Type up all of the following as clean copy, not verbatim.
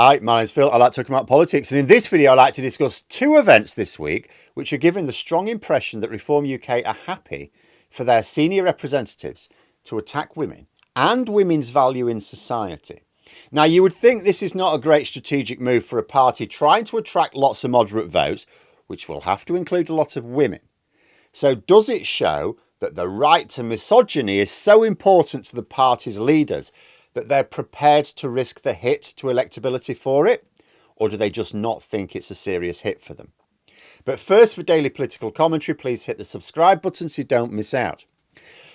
Hi, my name's Phil. I like talking about politics, and in this video I like to discuss two events this week which are giving the strong impression that Reform UK are happy for their senior representatives to attack women and women's value in society. Now, you would think this is not a great strategic move for a party trying to attract lots of moderate votes, which will have to include a lot of women. So does it show that the right to misogyny is so important to the party's leaders that they're prepared to risk the hit to electability for it? Or do they just not think it's a serious hit for them? But first, for daily political commentary, please hit the subscribe button so you don't miss out.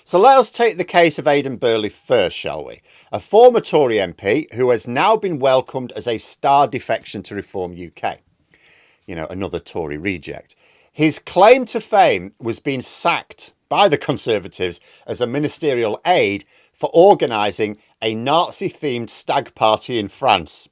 So let us take the case of Aidan Burley first, shall we? A former Tory MP who has now been welcomed as a star defection to Reform UK. You know, another Tory reject. His claim to fame was being sacked by the Conservatives as a ministerial aide for organising a Nazi-themed stag party in France.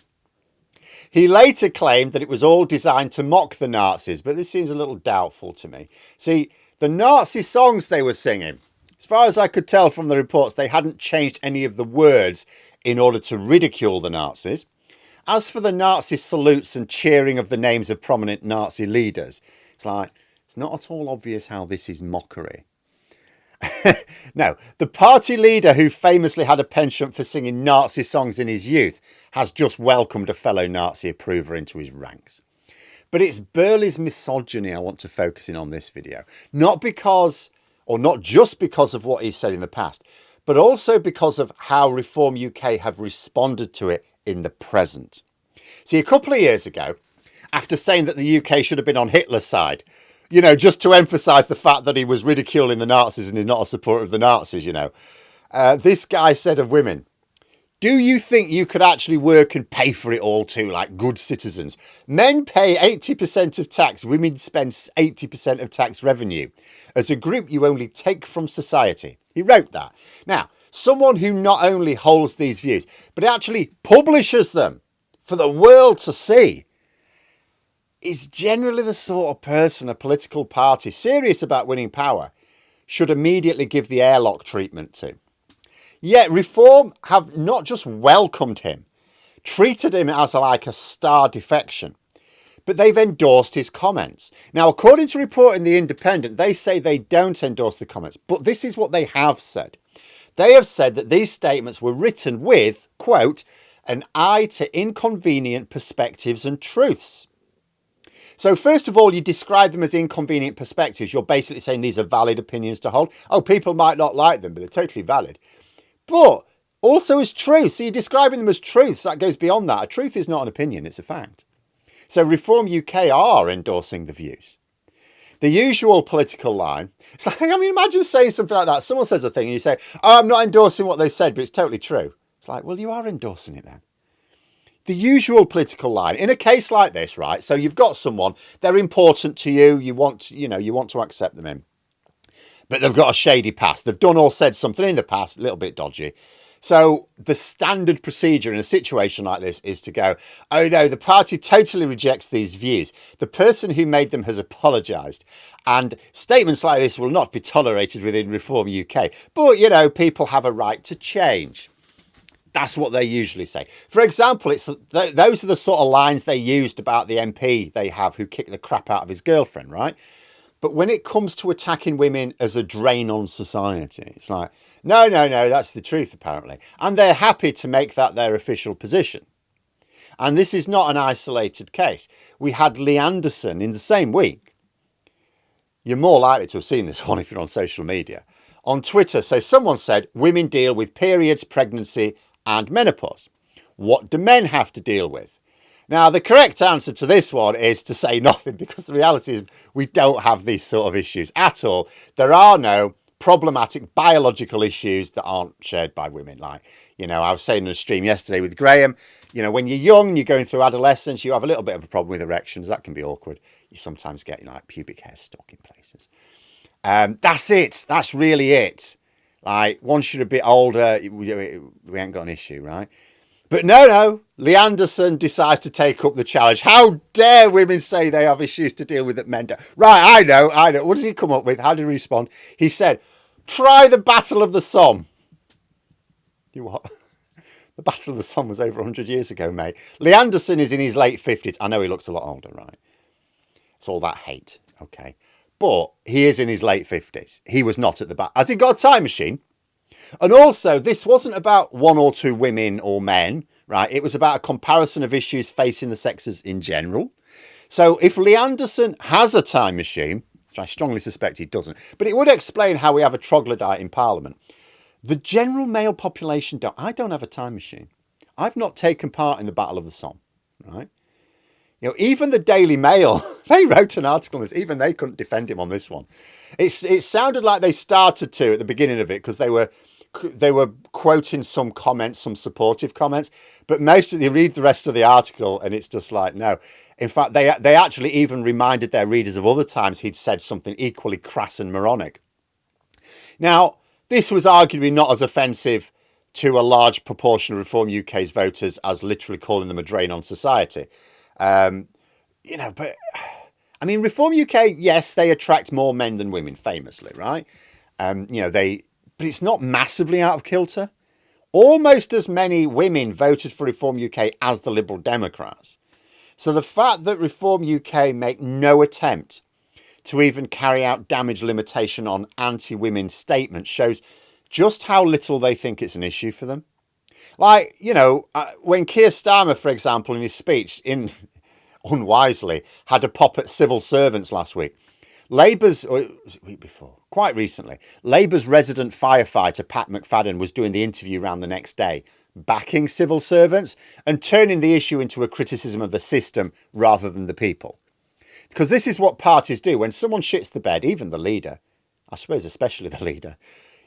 He later claimed that it was all designed to mock the Nazis, but this seems a little doubtful to me. See, the Nazi songs they were singing, as far as I could tell from the reports, they hadn't changed any of the words in order to ridicule the Nazis. As for the Nazi salutes and cheering of the names of prominent Nazi leaders, it's like, it's not at all obvious how this is mockery. No, the party leader who famously had a penchant for singing Nazi songs in his youth has just welcomed a fellow Nazi approver into his ranks. But it's Burley's misogyny I want to focus in on this video. Not just because of what he said in the past, but also because of how Reform UK have responded to it in the present. See, a couple of years ago, after saying that the UK should have been on Hitler's side, you know, just to emphasise the fact that he was ridiculing the Nazis and he's not a supporter of the Nazis, you know. This guy said of women, "Do you think you could actually work and pay for it all too, like good citizens? Men pay 80% of tax, women spend 80% of tax revenue. As a group, you only take from society." He wrote that. Now, someone who not only holds these views, but actually publishes them for the world to see, is generally the sort of person a political party serious about winning power should immediately give the airlock treatment to. Yet Reform have not just welcomed him, treated him as like a star defection, but they've endorsed his comments. Now, according to report in The Independent, they say they don't endorse the comments, but this is what they have said. They have said that these statements were written with, quote, "an eye to inconvenient perspectives and truths." So first of all, you describe them as inconvenient perspectives. You're basically saying these are valid opinions to hold. Oh, people might not like them, but they're totally valid. But also as truths. So you're describing them as truths. That goes beyond that. A truth is not an opinion, it's a fact. So Reform UK are endorsing the views. The usual political line. It's like, I mean, imagine saying something like that. Someone says a thing and you say, "Oh, I'm not endorsing what they said, but it's totally true." It's like, well, you are endorsing it then. The usual political line in a case like this, right? So you've got someone, they're important to you. You want to accept them in, but they've got a shady past. They've done or said something in the past, a little bit dodgy. So the standard procedure in a situation like this is to go, "Oh no, the party totally rejects these views. The person who made them has apologised. And statements like this will not be tolerated within Reform UK. But, you know, people have a right to change." That's what they usually say. For example, those are the sort of lines they used about the MP they have who kicked the crap out of his girlfriend, right? But when it comes to attacking women as a drain on society, it's like, no, that's the truth, apparently. And they're happy to make that their official position. And this is not an isolated case. We had Lee Anderson in the same week. You're more likely to have seen this one if you're on social media. On Twitter, so someone said, "Women deal with periods, pregnancy, and menopause. What do men have to deal with?" Now, the correct answer to this one is to say nothing, because the reality is we don't have these sort of issues at all. There are no problematic biological issues that aren't shared by women. Like, you know, I was saying in a stream yesterday with Graham, you know, when you're young, you're going through adolescence, you have a little bit of a problem with erections. That can be awkward. You sometimes get, like, pubic hair stuck in places. That's it. That's really it. Like, once you're a bit older, we ain't got an issue, right? But no, Lee Anderson decides to take up the challenge. How dare women say they have issues to deal with that men don't? Right, I know. What does he come up with? How did he respond? He said, "Try the Battle of the Somme." You what? The Battle of the Somme was over 100 years ago, mate. Lee Anderson is in his late 50s. I know he looks a lot older, right? It's all that hate, okay? But he is in his late 50s. He was not at the back. Has he got a time machine? And also, this wasn't about one or two women or men, right? It was about a comparison of issues facing the sexes in general. So if Lee Anderson has a time machine, which I strongly suspect he doesn't, but it would explain how we have a troglodyte in Parliament. The general male population don't. I don't have a time machine. I've not taken part in the Battle of the Somme, right? You know, even the Daily Mail, they wrote an article on this. Even they couldn't defend him on this one. It sounded like they started to at the beginning of it because they were quoting some comments, some supportive comments, but most of they read the rest of the article and it's just like, no. In fact, they actually even reminded their readers of other times he'd said something equally crass and moronic. Now, this was arguably not as offensive to a large proportion of Reform UK's voters as literally calling them a drain on society. You know, but I mean, Reform UK, yes, they attract more men than women, famously, right? You know, but it's not massively out of kilter. Almost as many women voted for Reform UK as the Liberal Democrats. So the fact that Reform UK make no attempt to even carry out damage limitation on anti-women statements shows just how little they think it's an issue for them. Like, you know, when Keir Starmer, for example, in his speech, unwisely, had a pop at civil servants last week. Labour's, or was it the week before? Quite recently, Labour's resident firefighter, Pat McFadden, was doing the interview round the next day, backing civil servants and turning the issue into a criticism of the system rather than the people. Because this is what parties do. When someone shits the bed, even the leader, I suppose especially the leader,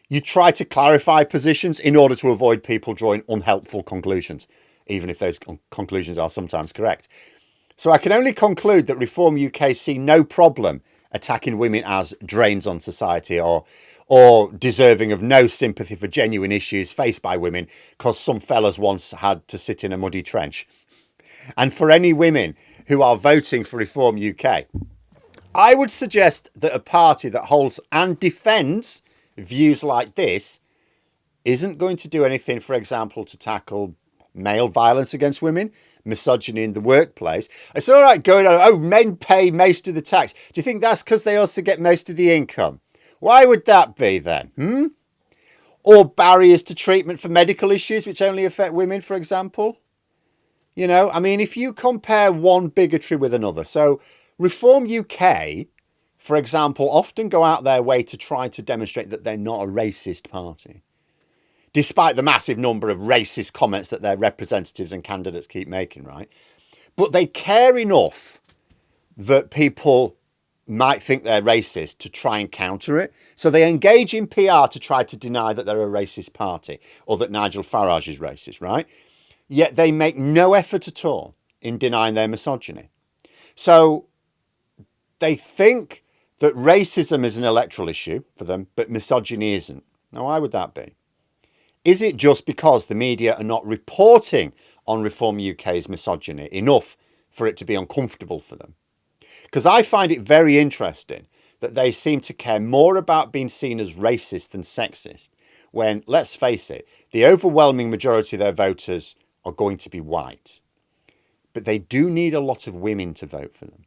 you try to clarify positions in order to avoid people drawing unhelpful conclusions, even if those conclusions are sometimes correct. So I can only conclude that Reform UK see no problem attacking women as drains on society or deserving of no sympathy for genuine issues faced by women because some fellas once had to sit in a muddy trench. And for any women who are voting for Reform UK, I would suggest that a party that holds and defends views like this isn't going to do anything, for example, to tackle male violence against women, misogyny in the workplace. It's all right going on, oh, men pay most of the tax. Do you think that's because they also get most of the income? Why would that be then? Or barriers to treatment for medical issues which only affect women, for example? You know, I mean, if you compare one bigotry with another. So Reform UK, for example, often go out their way to try to demonstrate that they're not a racist party, despite the massive number of racist comments that their representatives and candidates keep making, right? But they care enough that people might think they're racist to try and counter it. So they engage in PR to try to deny that they're a racist party or that Nigel Farage is racist, right? Yet they make no effort at all in denying their misogyny. So they think that racism is an electoral issue for them, but misogyny isn't. Now, why would that be? Is it just because the media are not reporting on Reform UK's misogyny enough for it to be uncomfortable for them? Because I find it very interesting that they seem to care more about being seen as racist than sexist, when, let's face it, the overwhelming majority of their voters are going to be white. But they do need a lot of women to vote for them.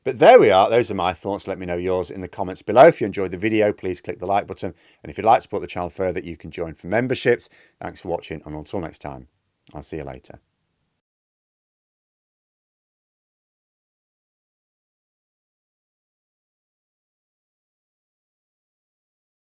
But there we are. Those are my thoughts. Let me know yours in the comments below. If you enjoyed the video, please click the like button. And if you'd like to support the channel further, you can join for memberships. Thanks for watching. And until next time, I'll see you later.